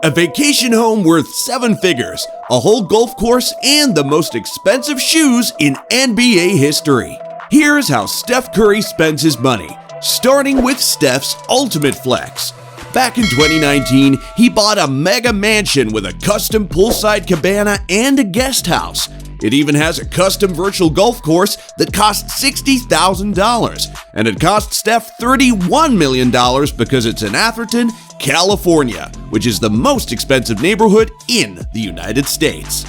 a vacation home worth 7 figures, a whole golf course, and the most expensive shoes in NBA history. Here's how Steph Curry spends his money, starting with Steph's ultimate flex. Back in 2019, he bought a mega mansion with a custom poolside cabana and a guest house. It even has a custom virtual golf course that costs $60,000, and it cost Steph $31 million because it's in Atherton, California, which is the most expensive neighborhood in the United States.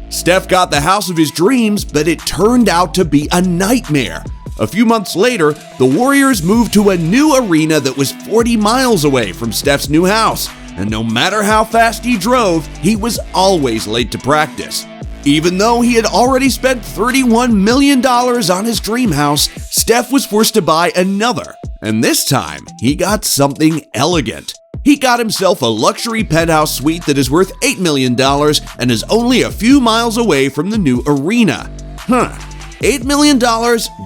Steph got the house of his dreams, but it turned out to be a nightmare. A few months later, the Warriors moved to a new arena that was 40 miles away from Steph's new house, and no matter how fast he drove, he was always late to practice. Even though he had already spent $31 million on his dream house, Steph was forced to buy another, and this time he got something elegant. He got himself a luxury penthouse suite that is worth $8 million and is only a few miles away from the new arena. $8 million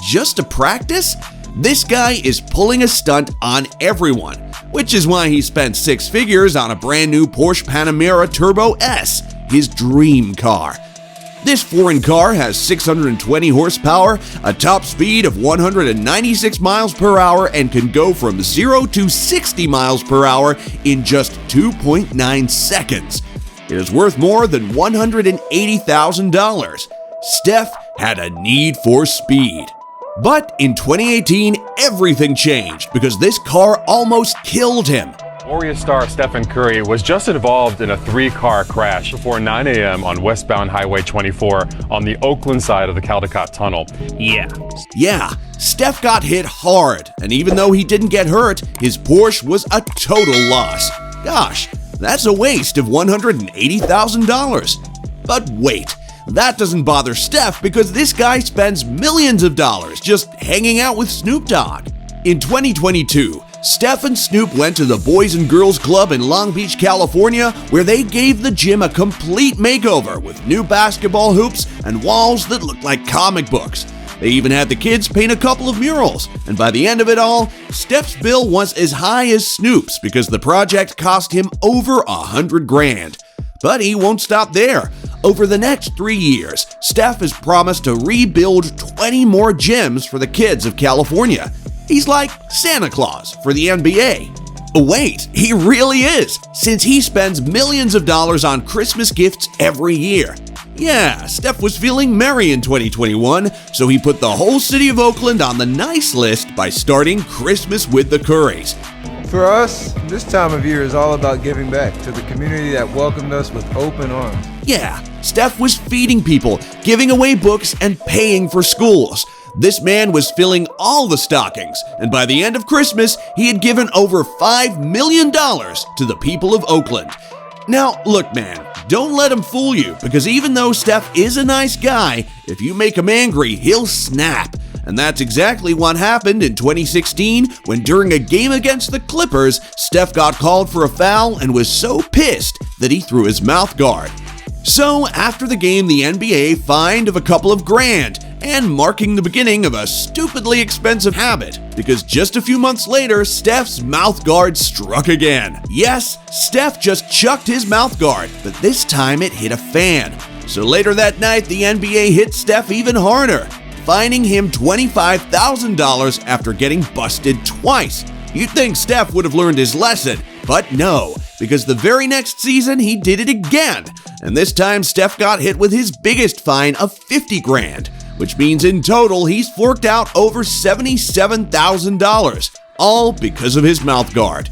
just to practice? This guy is pulling a stunt on everyone, which is why he spent 6 figures on a brand new Porsche Panamera Turbo S, his dream car. This foreign car has 620 horsepower, a top speed of 196 miles per hour, and can go from 0 to 60 miles per hour in just 2.9 seconds. It is worth more than $180,000. Steph had a need for speed. But in 2018, everything changed because this car almost killed him. Warriors star Stephen Curry was just involved in a 3-car crash before 9 a.m. on westbound Highway 24 on the Oakland side of the Caldecott Tunnel. Yeah, Steph got hit hard, and even though he didn't get hurt, his Porsche was a total loss. Gosh, that's a waste of $180,000. But wait, that doesn't bother Steph because this guy spends millions of dollars just hanging out with Snoop Dogg. In 2022, Steph and Snoop went to the Boys and Girls Club in Long Beach, California, where they gave the gym a complete makeover with new basketball hoops and walls that looked like comic books. They even had the kids paint a couple of murals, and by the end of it all, Steph's bill was as high as Snoop's because the project cost him over $100,000. But he won't stop there. Over the next 3 years, Steph has promised to rebuild 20 more gyms for the kids of California. He's like Santa Claus for the NBA. Wait, he really is, since he spends millions of dollars on Christmas gifts every year. Yeah, Steph was feeling merry in 2021, so he put the whole city of Oakland on the nice list by starting Christmas with the Currys. For us, this time of year is all about giving back to the community that welcomed us with open arms. Yeah, Steph was feeding people, giving away books, and paying for schools. This man was filling all the stockings, and by the end of Christmas, he had given over $5 million to the people of Oakland. Now, look man, don't let him fool you, because even though Steph is a nice guy, if you make him angry, he'll snap. And that's exactly what happened in 2016 when during a game against the Clippers, Steph got called for a foul and was so pissed that he threw his mouth guard. So after the game, the NBA fined of a couple of grand, and marking the beginning of a stupidly expensive habit, because just a few months later, Steph's mouth guard struck again. Yes, Steph just chucked his mouth guard, but this time it hit a fan. So later that night, the NBA hit Steph even harder, fining him $25,000 after getting busted twice. You'd think Steph would have learned his lesson, but no, because the very next season he did it again, and this time Steph got hit with his biggest fine of $50,000. Which means in total he's forked out over $77,000, all because of his mouth guard.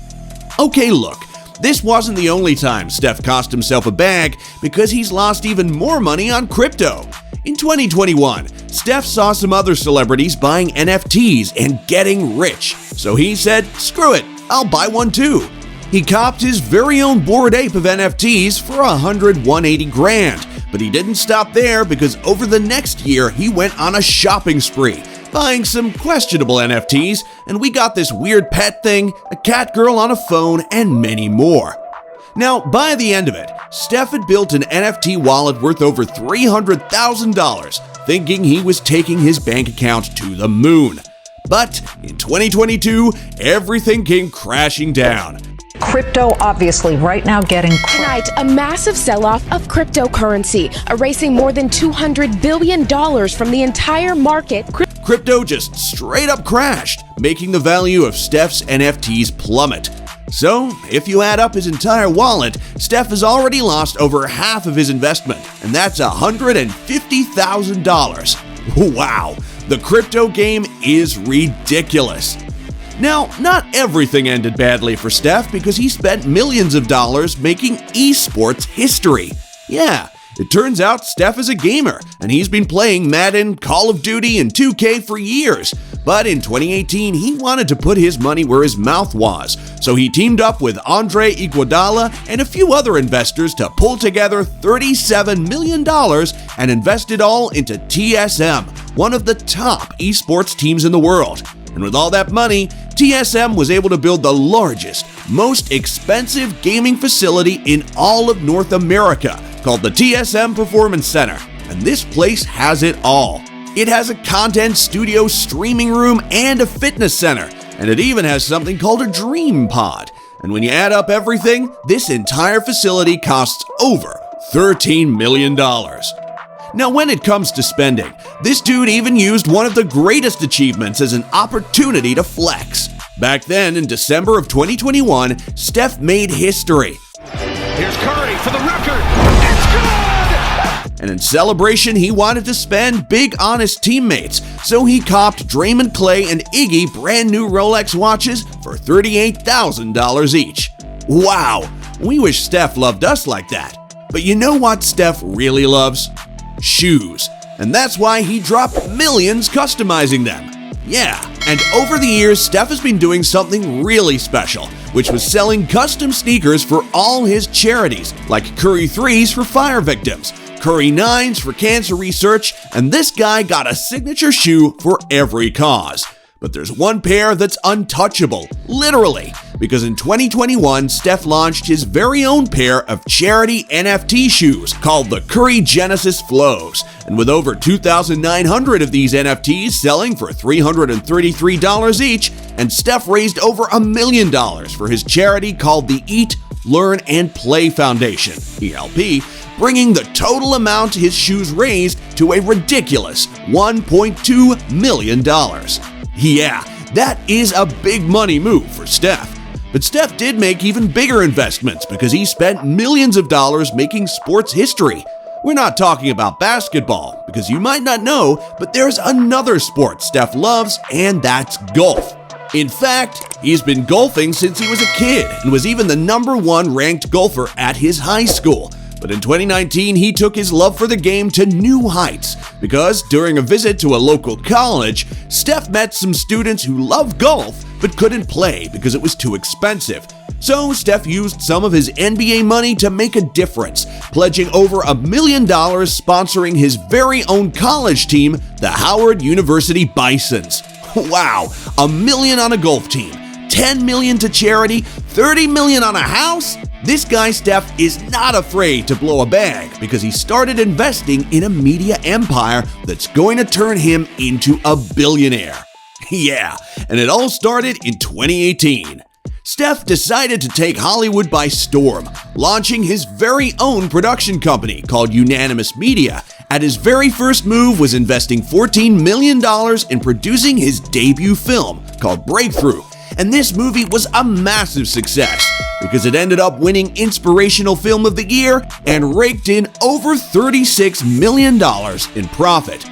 Okay, look, this wasn't the only time Steph cost himself a bag because he's lost even more money on crypto. In 2021, Steph saw some other celebrities buying NFTs and getting rich, so he said, screw it, I'll buy one too. He copped his very own Bored Ape of NFTs for $180,000. But he didn't stop there because over the next year, he went on a shopping spree, buying some questionable NFTs, and we got this weird pet thing, a cat girl on a phone, and many more. Now, by the end of it, Steph had built an NFT wallet worth over $300,000, thinking he was taking his bank account to the moon. But in 2022, everything came crashing down. crypto obviously right now getting Tonight, a massive sell-off of cryptocurrency, erasing more than $200 billion from the entire market. Crypto just straight up crashed, making the value of Steph's NFTs plummet. So, if you add up his entire wallet, Steph has already lost over half of his investment, and that's $150,000. Wow, the crypto game is ridiculous. Now, not everything ended badly for Steph because he spent millions of dollars making esports history. Yeah, it turns out Steph is a gamer, and he's been playing Madden, Call of Duty, and 2K for years. But in 2018, he wanted to put his money where his mouth was, so he teamed up with Andre Iguodala and a few other investors to pull together $37 million and invest it all into TSM, one of the top esports teams in the world. And with all that money, TSM was able to build the largest, most expensive gaming facility in all of North America, called the TSM Performance Center. And this place has it all. It has a content studio, streaming room, and a fitness center. And it even has something called a Dream Pod. And when you add up everything, this entire facility costs over $13 million. Now, when it comes to spending, this dude even used one of the greatest achievements as an opportunity to flex. Back then, in December of 2021, Steph made history. Here's Curry for the record. It's good! And in celebration, he wanted to spend big on his teammates, so he copped Draymond, Clay, and Iggy brand new Rolex watches for $38,000 each. Wow, we wish Steph loved us like that. But you know what Steph really loves? Shoes. And that's why he dropped millions customizing them. Yeah, and over the years, Steph has been doing something really special, which was selling custom sneakers for all his charities, like Curry 3s for fire victims, Curry 9s for cancer research, and this guy got a signature shoe for every cause. But there's one pair that's untouchable, literally, because in 2021, Steph launched his very own pair of charity NFT shoes called the Curry Genesis Flows. And with over 2,900 of these NFTs selling for $333 each, and Steph raised over $1 million for his charity called the Eat, Learn, and Play Foundation, ELP, bringing the total amount his shoes raised to a ridiculous $1.2 million. Yeah, that is a big money move for Steph. But Steph did make even bigger investments because he spent millions of dollars making sports history. We're not talking about basketball, because you might not know, but there's another sport Steph loves, and that's golf. In fact, he's been golfing since he was a kid and was even the #1 ranked golfer at his high school. But in 2019, he took his love for the game to new heights because during a visit to a local college, Steph met some students who love golf but couldn't play because it was too expensive. So Steph used some of his NBA money to make a difference, pledging over $1 million sponsoring his very own college team, the Howard University Bisons. Wow, $1 million on a golf team, $10 million to charity, $30 million on a house? This guy Steph is not afraid to blow a bag because he started investing in a media empire that's going to turn him into a billionaire. Yeah, and it all started in 2018. Steph decided to take Hollywood by storm, launching his very own production company called Unanimous Media. And his very first move was investing $14 million in producing his debut film called Breakthrough. And this movie was a massive success because it ended up winning Inspirational Film of the Year and raked in over $36 million in profit.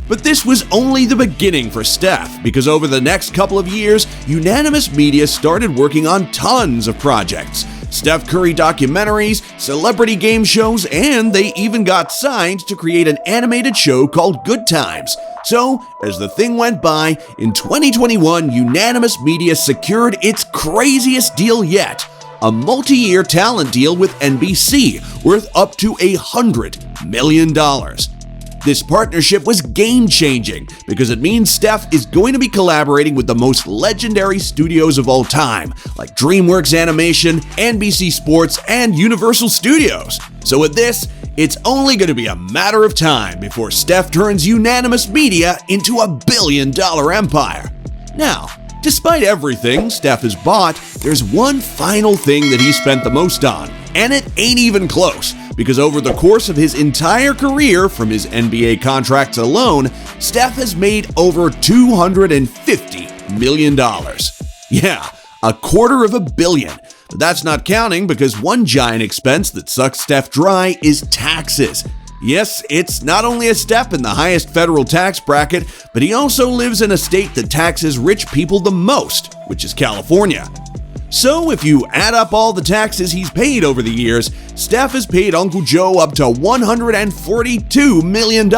But this was only the beginning for Steph because over the next couple of years, Unanimous Media started working on tons of projects. Steph Curry documentaries, celebrity game shows, and they even got signed to create an animated show called Good Times. So, as the thing went by, in 2021, Unanimous Media secured its craziest deal yet, a multi-year talent deal with NBC worth up to $100 million. This partnership was game-changing because it means Steph is going to be collaborating with the most legendary studios of all time, like DreamWorks Animation, NBC Sports, and Universal Studios. So with this, it's only going to be a matter of time before Steph turns Unanimous Media into a billion-dollar empire. Now, Despite everything Steph has bought, there's one final thing that he spent the most on, and it ain't even close, because over the course of his entire career, from his NBA contracts alone, Steph has made over $250 million. Yeah, $250 million. But that's not counting, because one giant expense that sucks Steph dry is taxes. Yes, it's not only a step in the highest federal tax bracket, but he also lives in a state that taxes rich people the most, which is California. So if you add up all the taxes he's paid over the years, Steph has paid Uncle Joe up to $142 million.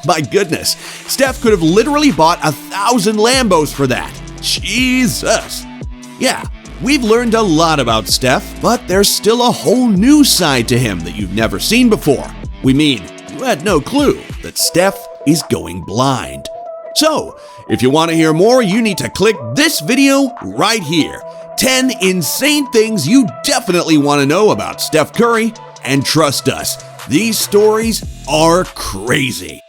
My goodness, Steph could have literally bought 1,000 Lambos for that. Jesus. Yeah, we've learned a lot about Steph, but there's still a whole new side to him that you've never seen before. We mean, you had no clue that Steph is going blind. So, if you want to hear more, you need to click this video right here. 10 insane things you definitely want to know about Steph Curry, and trust us, these stories are crazy.